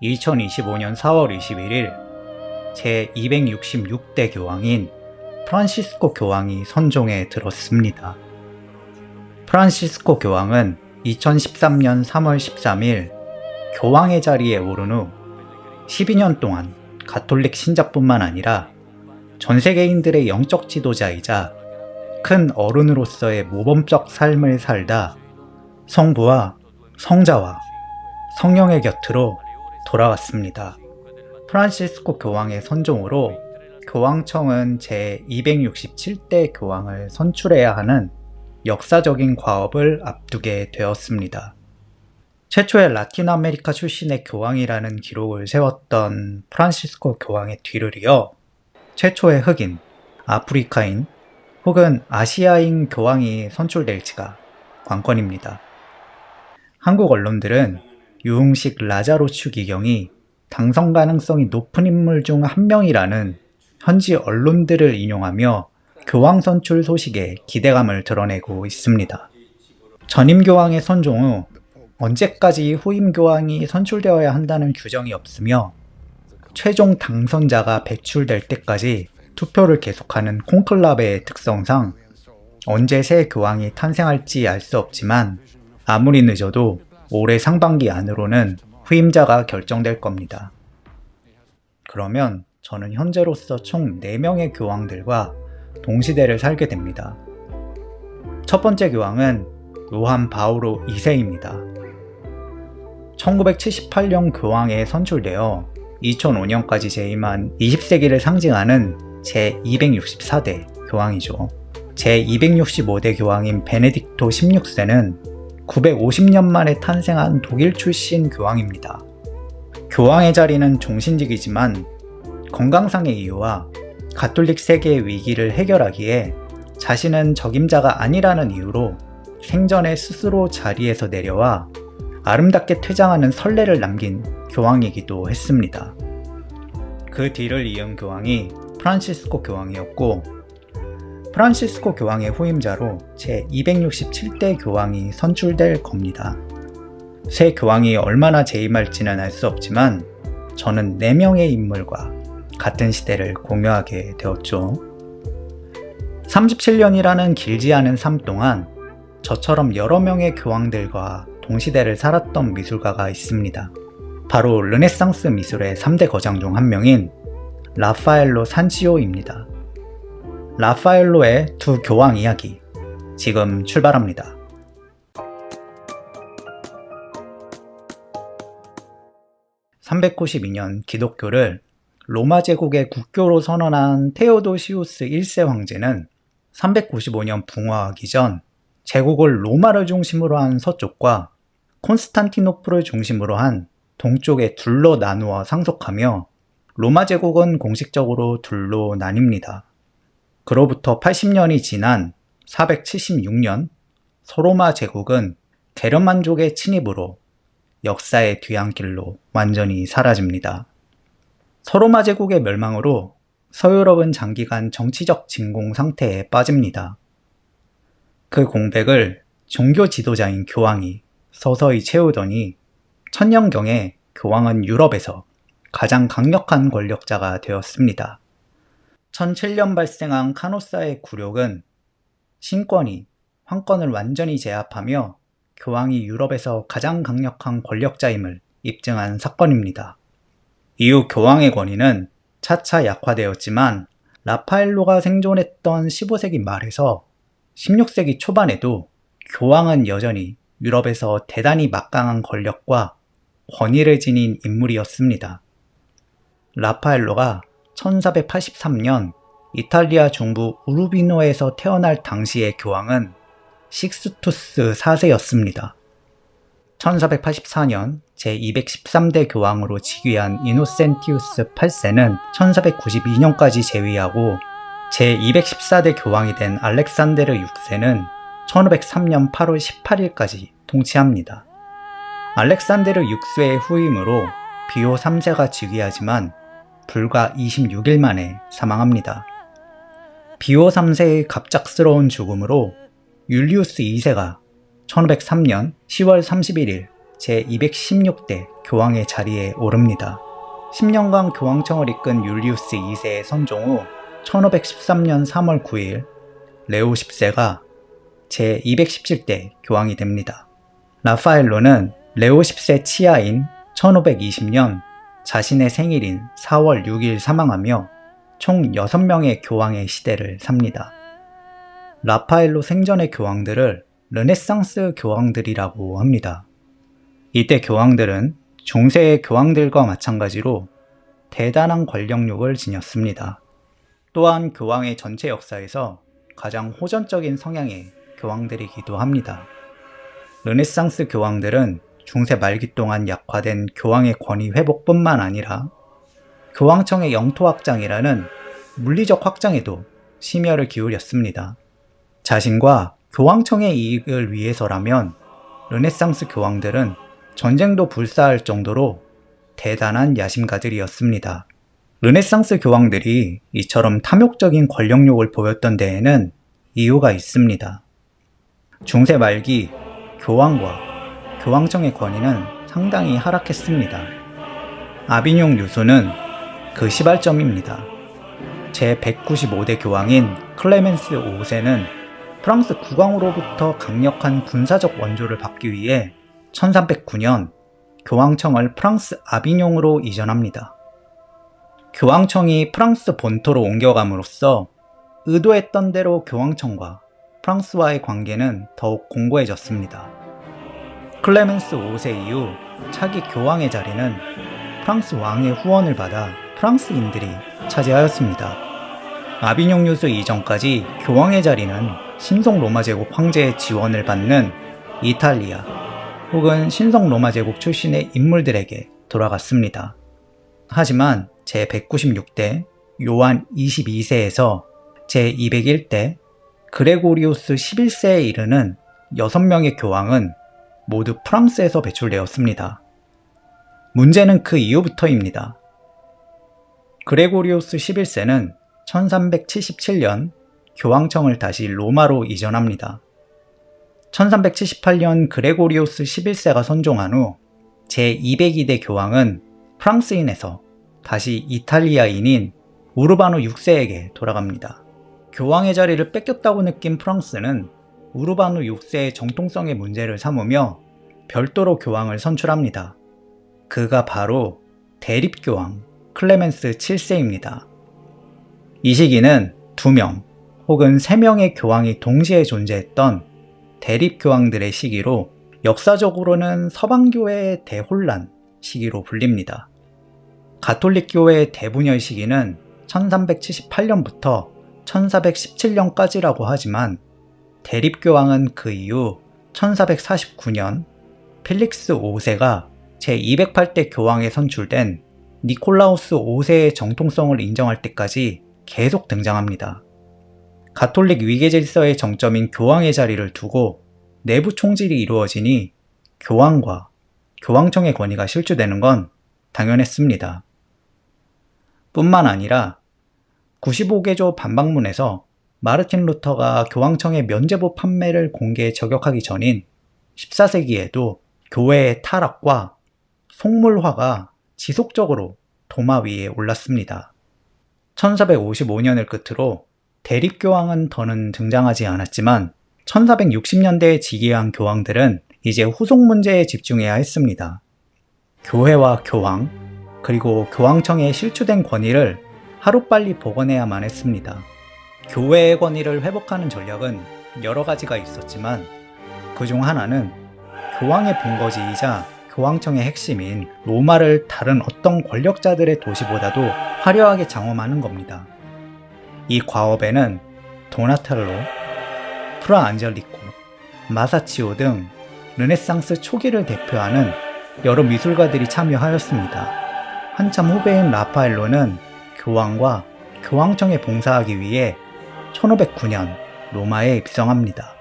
2025년 4월 21일 제266대 교황인 프란시스코 교황이 선종에 들었습니다. 프란시스코 교황은 2013년 3월 13일 교황의 자리에 오른 후 12년 동안 가톨릭 신자뿐만 아니라 전 세계인들의 영적 지도자이자 큰 어른으로서의 모범적 삶을 살다 성부와 성자와 성령의 곁으로 돌아왔습니다. 프란시스코 교황의 선종으로 교황청은 제267대 교황을 선출해야 하는 역사적인 과업을 앞두게 되었습니다. 최초의 라틴 아메리카 출신의 교황이라는 기록을 세웠던 프란시스코 교황의 뒤를 이어 최초의 흑인, 아프리카인 혹은 아시아인 교황이 선출될지가 관건입니다. 한국 언론들은 유흥식 라자로 추기경이 당선 가능성이 높은 인물 중 한 명이라는 현지 언론들을 인용하며 교황 선출 소식에 기대감을 드러내고 있습니다. 전임 교황의 선종 후 언제까지 후임 교황이 선출되어야 한다는 규정이 없으며 최종 당선자가 배출될 때까지 투표를 계속하는 콘클라베의 특성상 언제 새 교황이 탄생할지 알 수 없지만 아무리 늦어도 올해 상반기 안으로는 후임자가 결정될 겁니다. 그러면 저는 현재로서 총 4명의 교황들과 동시대를 살게 됩니다. 첫 번째 교황은 요한 바오로 2세입니다. 1978년 교황에 선출되어 2005년까지 재임한 20세기를 상징하는 제264대 교황이죠. 제265대 교황인 베네딕토 16세는 950년 만에 탄생한 독일 출신 교황입니다. 교황의 자리는 종신직이지만 건강상의 이유와 가톨릭 세계의 위기를 해결하기에 자신은 적임자가 아니라는 이유로 생전에 스스로 자리에서 내려와 아름답게 퇴장하는 선례를 남긴 교황이기도 했습니다. 그 뒤를 이은 교황이 프란시스코 교황이었고 프란시스코 교황의 후임자로 제267대 교황이 선출될 겁니다. 새 교황이 얼마나 재임할지는 알 수 없지만 저는 4명의 인물과 같은 시대를 공유하게 되었죠. 37년이라는 길지 않은 삶 동안 저처럼 여러 명의 교황들과 동시대를 살았던 미술가가 있습니다. 바로 르네상스 미술의 3대 거장 중 한 명인 라파엘로 산치오입니다. 라파엘로의 두 교황 이야기, 지금 출발합니다. (392년) 기독교를 로마 제국의 국교로 선언한 테오도시우스 1세 황제는 395년 붕어하기 전 제국을 로마를 중심으로 한 서쪽과 콘스탄티노플을 중심으로 한 동쪽에 둘로 나누어 상속하며 로마 제국은 공식적으로 둘로 나뉩니다. 그로부터 80년이 지난 476년 서로마 제국은 게르만족의 침입으로 역사의 뒤안길로 완전히 사라집니다. 서로마 제국의 멸망으로 서유럽은 장기간 정치적 진공 상태에 빠집니다. 그 공백을 종교 지도자인 교황이 서서히 채우더니 천년경에 교황은 유럽에서 가장 강력한 권력자가 되었습니다. 1007년 발생한 카노사의 굴욕은 신권이 황권을 완전히 제압하며 교황이 유럽에서 가장 강력한 권력자임을 입증한 사건입니다. 이후 교황의 권위는 차차 약화되었지만 라파엘로가 생존했던 15세기 말에서 16세기 초반에도 교황은 여전히 유럽에서 대단히 막강한 권력과 권위를 지닌 인물이었습니다. 라파엘로가 1483년 이탈리아 중부 우르비노에서 태어날 당시의 교황은 식스투스 4세였습니다. 1484년 제213대 교황으로 즉위한 이노센티우스 8세는 1492년까지 재위하고 제214대 교황이 된 알렉산데르 6세는 1503년 8월 18일까지 통치합니다. 알렉산데르 6세의 후임으로 비오 3세가 즉위하지만 불과 26일 만에 사망합니다. 비오 3세의 갑작스러운 죽음으로 율리우스 2세가 1503년 10월 31일 제216대 교황의 자리에 오릅니다. 10년간 교황청을 이끈 율리우스 2세의 선종 후 1513년 3월 9일 레오 10세가 제217대 교황이 됩니다. 라파엘로는 레오 10세 치하인 1520년 자신의 생일인 4월 6일 사망하며 총 6명의 교황의 시대를 삽니다. 라파엘로 생전의 교황들을 르네상스 교황들이라고 합니다. 이때 교황들은 중세의 교황들과 마찬가지로 대단한 권력욕을 지녔습니다. 또한 교황의 전체 역사에서 가장 호전적인 성향의 교황들이기도 합니다. 르네상스 교황들은 중세 말기 동안 약화된 교황의 권위 회복뿐만 아니라 교황청의 영토 확장이라는 물리적 확장에도 심혈을 기울였습니다. 자신과 교황청의 이익을 위해서라면 르네상스 교황들은 전쟁도 불사할 정도로 대단한 야심가들이었습니다. 르네상스 교황들이 이처럼 탐욕적인 권력욕을 보였던 데에는 이유가 있습니다. 중세 말기 교황과 교황청의 권위는 상당히 하락했습니다. 아비뇽 유수는 그 시발점입니다. 제195대 교황인 클레멘스 5세는 프랑스 국왕으로부터 강력한 군사적 원조를 받기 위해 1309년 교황청을 프랑스 아비뇽으로 이전합니다. 교황청이 프랑스 본토로 옮겨감으로써 의도했던 대로 교황청과 프랑스와의 관계는 더욱 공고해졌습니다. 클레멘스 5세 이후 차기 교황의 자리는 프랑스 왕의 후원을 받아 프랑스인들이 차지하였습니다. 아비뇽 유수 이전까지 교황의 자리는 신성 로마 제국 황제의 지원을 받는 이탈리아 혹은 신성 로마 제국 출신의 인물들에게 돌아갔습니다. 하지만 제196대 요한 22세에서 제201대 그레고리우스 11세에 이르는 6명의 교황은 모두 프랑스에서 배출되었습니다. 문제는 그 이후부터입니다. 그레고리우스 11세는 1377년 교황청을 다시 로마로 이전합니다. 1378년 그레고리우스 11세가 선종한 후 제202대 교황은 프랑스인에서 다시 이탈리아인인 우르바노 6세에게 돌아갑니다. 교황의 자리를 뺏겼다고 느낀 프랑스는 우르바노 6세의 정통성의 문제를 삼으며 별도로 교황을 선출합니다. 그가 바로 대립교황 클레멘스 7세입니다. 이 시기는 2명 혹은 3명의 교황이 동시에 존재했던 대립교황들의 시기로 역사적으로는 서방교회의 대혼란 시기로 불립니다. 가톨릭교회의 대분열 시기는 1378년부터 1417년까지라고 하지만 대립교황은 그 이후 1449년 필릭스 5세가 제208대 교황에 선출된 니콜라우스 5세의 정통성을 인정할 때까지 계속 등장합니다. 가톨릭 위계질서의 정점인 교황의 자리를 두고 내부 총질이 이루어지니 교황과 교황청의 권위가 실추되는 건 당연했습니다. 뿐만 아니라 95개조 반박문에서 마르틴 루터가 교황청의 면죄부 판매를 공개에 저격하기 전인 14세기에도 교회의 타락과 속물화가 지속적으로 도마 위에 올랐습니다. 1455년을 끝으로 대립교황은 더는 등장하지 않았지만 1460년대에 즉위한 교황들은 이제 후속 문제에 집중해야 했습니다. 교회와 교황, 그리고 교황청의 실추된 권위를 하루빨리 복원해야만 했습니다. 교회의 권위를 회복하는 전략은 여러 가지가 있었지만 그중 하나는 교황의 본거지이자 교황청의 핵심인 로마를 다른 어떤 권력자들의 도시보다도 화려하게 장엄하는 겁니다. 이 과업에는 도나텔로, 프라 안젤리코, 마사치오 등 르네상스 초기를 대표하는 여러 미술가들이 참여하였습니다. 한참 후배인 라파엘로는 교황과 교황청에 봉사하기 위해 1509년 로마에 입성합니다.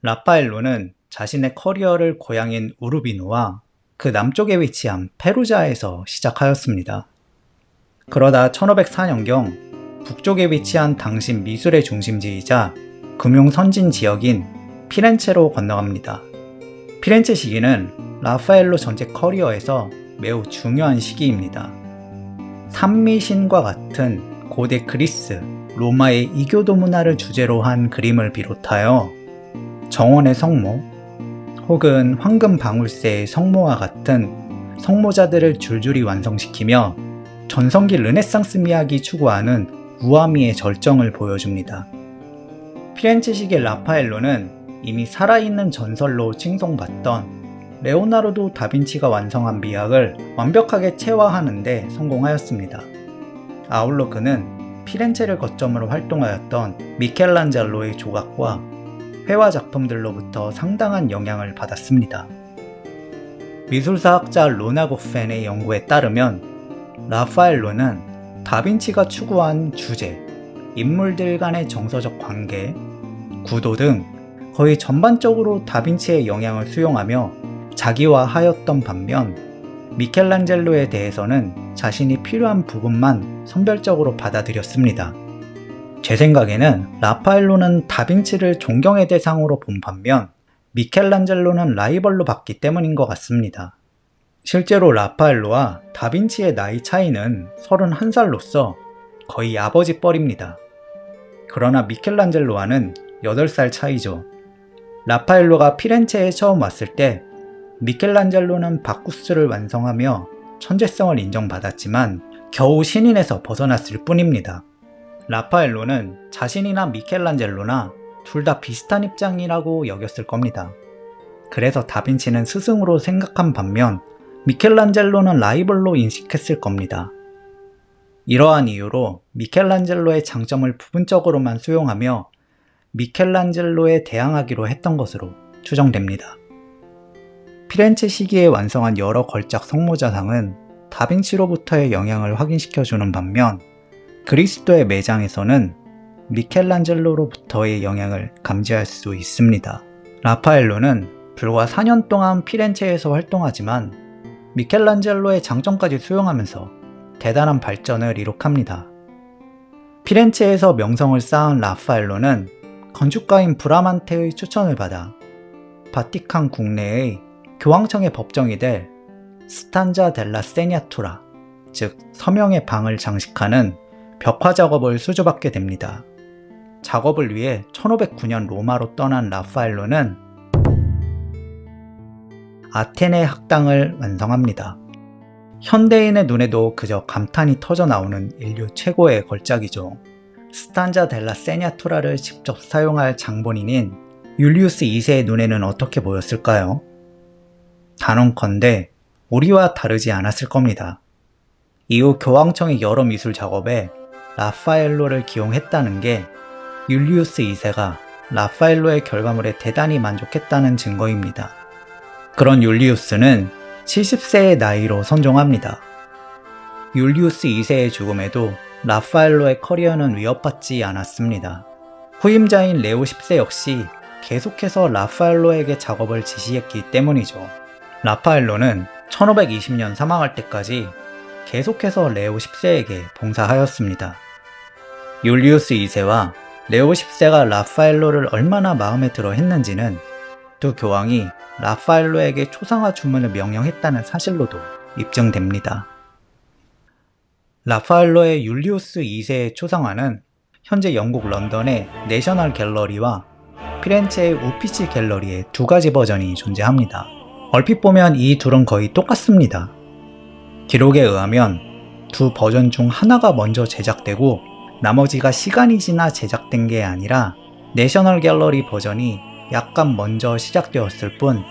라파엘로는 자신의 커리어를 고향인 우르비노와 그 남쪽에 위치한 페루자에서 시작하였습니다. 그러다 1504년경 북쪽에 위치한 당시 미술의 중심지이자 금융 선진 지역인 피렌체로 건너갑니다. 피렌체 시기는 라파엘로 전체 커리어에서 매우 중요한 시기입니다. 산미신과 같은 고대 그리스, 로마의 이교도 문화를 주제로 한 그림을 비롯하여 정원의 성모 혹은 황금 방울새의 성모와 같은 성모자들을 줄줄이 완성시키며 전성기 르네상스 미학이 추구하는 우아미의 절정을 보여줍니다. 피렌체식의 라파엘로는 이미 살아있는 전설로 칭송받던 레오나르도 다빈치가 완성한 미학을 완벽하게 체화하는 데 성공하였습니다. 아울러 그는 피렌체를 거점으로 활동하였던 미켈란젤로의 조각과 회화 작품들로부터 상당한 영향을 받았습니다. 미술사학자 로나 고펜의 연구에 따르면 라파엘로는 다빈치가 추구한 주제, 인물들 간의 정서적 관계, 구도 등 거의 전반적으로 다빈치의 영향을 수용하며 자기화하였던 반면 미켈란젤로에 대해서는 자신이 필요한 부분만 선별적으로 받아들였습니다. 제 생각에는 라파엘로는 다빈치를 존경의 대상으로 본 반면 미켈란젤로는 라이벌로 봤기 때문인 것 같습니다. 실제로 라파엘로와 다빈치의 나이 차이는 31살로서 거의 아버지 뻘입니다. 그러나 미켈란젤로와는 8살 차이죠. 라파엘로가 피렌체에 처음 왔을 때 미켈란젤로는 바쿠스를 완성하며 천재성을 인정받았지만 겨우 신인에서 벗어났을 뿐입니다. 라파엘로는 자신이나 미켈란젤로나 둘 다 비슷한 입장이라고 여겼을 겁니다. 그래서 다빈치는 스승으로 생각한 반면 미켈란젤로는 라이벌로 인식했을 겁니다. 이러한 이유로 미켈란젤로의 장점을 부분적으로만 수용하며 미켈란젤로에 대항하기로 했던 것으로 추정됩니다. 피렌체 시기에 완성한 여러 걸작 성모자상은 다빈치로부터의 영향을 확인시켜주는 반면 그리스도의 매장에서는 미켈란젤로로부터의 영향을 감지할 수 있습니다. 라파엘로는 불과 4년 동안 피렌체에서 활동하지만 미켈란젤로의 장점까지 수용하면서 대단한 발전을 이룩합니다. 피렌체에서 명성을 쌓은 라파엘로는 건축가인 브라만테의 추천을 받아 바티칸 국내의 교황청의 법정이 될 스탄자 델라 세냐투라, 즉 서명의 방을 장식하는 벽화 작업을 수주받게 됩니다. 작업을 위해 1509년 로마로 떠난 라파엘로는 아테네 학당을 완성합니다. 현대인의 눈에도 그저 감탄이 터져 나오는 인류 최고의 걸작이죠. 스탄자 델라 세냐투라를 직접 사용할 장본인인 율리우스 2세의 눈에는 어떻게 보였을까요? 단언컨대 우리와 다르지 않았을 겁니다. 이후 교황청의 여러 미술 작업에 라파엘로를 기용했다는 게 율리우스 2세가 라파엘로의 결과물에 대단히 만족했다는 증거입니다. 그런 율리우스는 70세의 나이로 선종합니다. 율리우스 2세의 죽음에도 라파엘로의 커리어는 위협받지 않았습니다. 후임자인 레오 10세 역시 계속해서 라파엘로에게 작업을 지시했기 때문이죠. 라파엘로는 1520년 사망할 때까지 계속해서 레오 10세에게 봉사하였습니다. 율리우스 2세와 레오 10세가 라파엘로를 얼마나 마음에 들어 했는지는 두 교황이 라파엘로에게 초상화 주문을 명령했다는 사실로도 입증됩니다. 라파엘로의 율리우스 2세의 초상화는 현재 영국 런던의 내셔널 갤러리와 피렌체의 우피치 갤러리의 두 가지 버전이 존재합니다. 얼핏 보면 이 둘은 거의 똑같습니다. 기록에 의하면 두 버전 중 하나가 먼저 제작되고 나머지가 시간이 지나 제작된 게 아니라 내셔널 갤러리 버전이 약간 먼저 시작되었을 뿐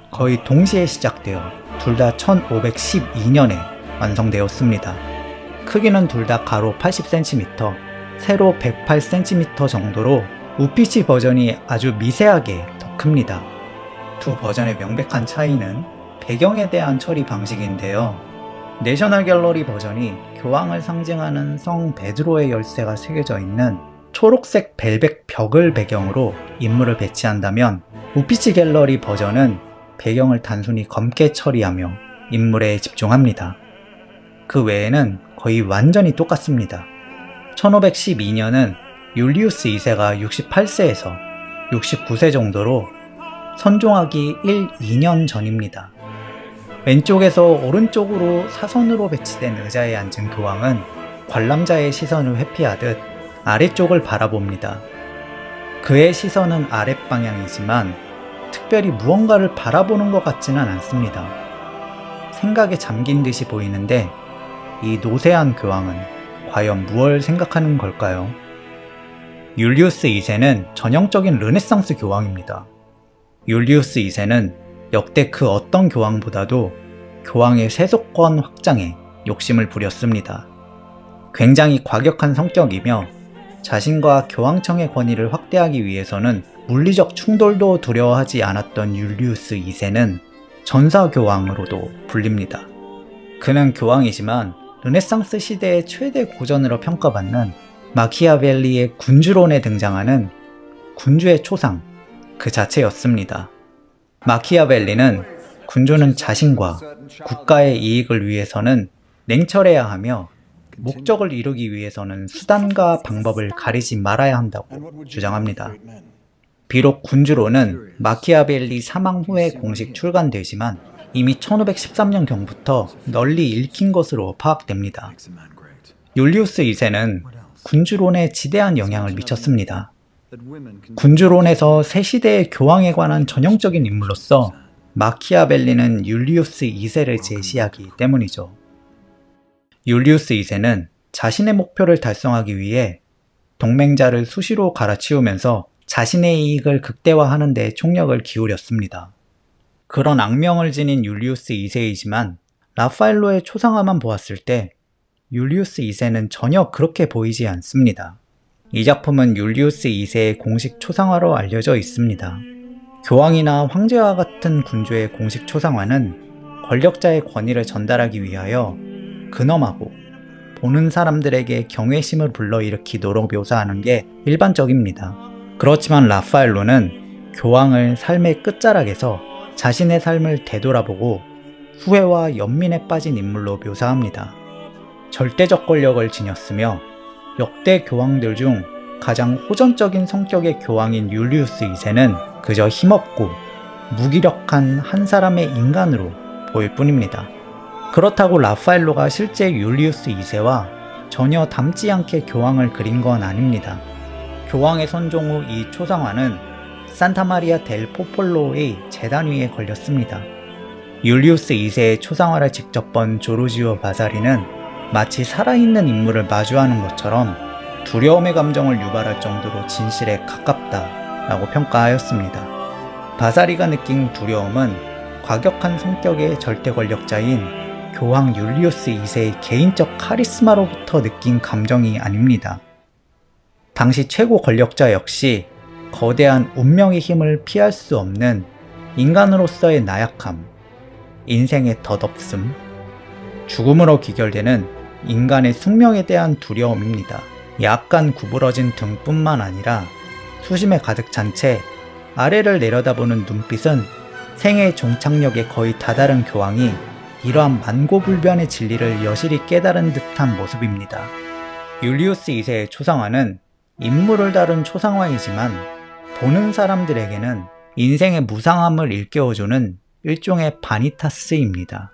거의 동시에 시작되어 둘 다 1512년에 완성되었습니다. 크기는 둘 다 가로 80cm, 세로 108cm 정도로 우피치 버전이 아주 미세하게 더 큽니다. 두 버전의 명백한 차이는 배경에 대한 처리 방식인데요. 내셔널 갤러리 버전이 교황을 상징하는 성 베드로의 열쇠가 새겨져 있는 초록색 벨벳 벽을 배경으로 인물을 배치한다면 우피치 갤러리 버전은 배경을 단순히 검게 처리하며 인물에 집중합니다. 그 외에는 거의 완전히 똑같습니다. 1512년은 율리우스 2세가 68세에서 69세 정도로 선종하기 1, 2년 전입니다. 왼쪽에서 오른쪽으로 사선으로 배치된 의자에 앉은 교황은 관람자의 시선을 회피하듯 아래쪽을 바라봅니다. 그의 시선은 아랫방향이지만 특별히 무언가를 바라보는 것 같지는 않습니다. 생각에 잠긴 듯이 보이는데 이 노쇠한 교황은 과연 무엇을 생각하는 걸까요? 율리우스 2세는 전형적인 르네상스 교황입니다. 율리우스 2세는 역대 그 어떤 교황보다도 교황의 세속권 확장에 욕심을 부렸습니다. 굉장히 과격한 성격이며 자신과 교황청의 권위를 확대하기 위해서는 물리적 충돌도 두려워하지 않았던 율리우스 2세는 전사교황으로도 불립니다. 그는 교황이지만 르네상스 시대의 최대 고전으로 평가받는 마키아벨리의 군주론에 등장하는 군주의 초상 그 자체였습니다. 마키아벨리는 군주는 자신과 국가의 이익을 위해서는 냉철해야 하며 목적을 이루기 위해서는 수단과 방법을 가리지 말아야 한다고 주장합니다. 비록 군주론은 마키아벨리 사망 후에 공식 출간되지만 이미 1513년경부터 널리 읽힌 것으로 파악됩니다. 율리우스 2세는 군주론에 지대한 영향을 미쳤습니다. 군주론에서 새 시대의 교황에 관한 전형적인 인물로서 마키아벨리는 율리우스 2세를 제시하기 때문이죠. 율리우스 2세는 자신의 목표를 달성하기 위해 동맹자를 수시로 갈아치우면서 자신의 이익을 극대화하는 데 총력을 기울였습니다. 그런 악명을 지닌 율리우스 2세이지만 라파엘로의 초상화만 보았을 때 율리우스 2세는 전혀 그렇게 보이지 않습니다. 이 작품은 율리우스 2세의 공식 초상화로 알려져 있습니다. 교황이나 황제와 같은 군주의 공식 초상화는 권력자의 권위를 전달하기 위하여 근엄하고 보는 사람들에게 경외심을 불러일으키도록 묘사하는 게 일반적입니다. 그렇지만 라파엘로는 교황을 삶의 끝자락에서 자신의 삶을 되돌아보고 후회와 연민에 빠진 인물로 묘사합니다. 절대적 권력을 지녔으며 역대 교황들 중 가장 호전적인 성격의 교황인 율리우스 2세는 그저 힘없고 무기력한 한 사람의 인간으로 보일 뿐입니다. 그렇다고 라파엘로가 실제 율리우스 2세와 전혀 닮지 않게 교황을 그린 건 아닙니다. 교황의 선종 후 이 초상화는 산타마리아 델 포폴로의 제단 위에 걸렸습니다. 율리우스 2세의 초상화를 직접 본 조르지오 바사리는 마치 살아있는 인물을 마주하는 것처럼 두려움의 감정을 유발할 정도로 진실에 가깝다라고 평가하였습니다. 바사리가 느낀 두려움은 과격한 성격의 절대 권력자인 교황 율리우스 2세의 개인적 카리스마로부터 느낀 감정이 아닙니다. 당시 최고 권력자 역시 거대한 운명의 힘을 피할 수 없는 인간으로서의 나약함, 인생의 덧없음, 죽음으로 귀결되는 인간의 숙명에 대한 두려움입니다. 약간 구부러진 등뿐만 아니라 수심에 가득 찬 채 아래를 내려다보는 눈빛은 생의 종착역에 거의 다다른 교황이 이러한 만고불변의 진리를 여실히 깨달은 듯한 모습입니다. 율리우스 2세의 초상화는 인물을 다룬 초상화이지만 보는 사람들에게는 인생의 무상함을 일깨워주는 일종의 바니타스입니다.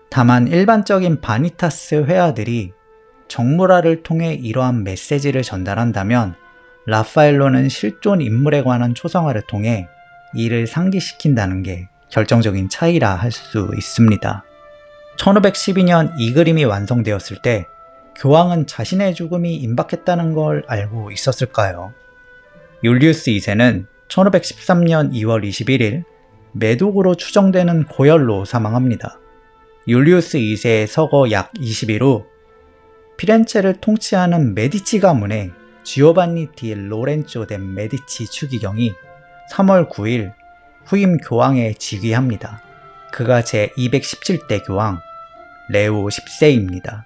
다만 일반적인 바니타스 회화들이 정물화를 통해 이러한 메시지를 전달한다면 라파엘로는 실존 인물에 관한 초상화를 통해 이를 상기시킨다는 게 결정적인 차이라 할 수 있습니다. 1512년 이 그림이 완성되었을 때 교황은 자신의 죽음이 임박했다는 걸 알고 있었을까요? 율리우스 2세는 1513년 2월 21일 매독으로 추정되는 고열로 사망합니다. 율리우스 2세의 서거 약 20일 후 피렌체를 통치하는 메디치 가문의 지오반니 디 로렌조 데 메디치 추기경이 3월 9일 후임 교황에 즉위합니다. 그가 제217대 교황 레오 10세입니다.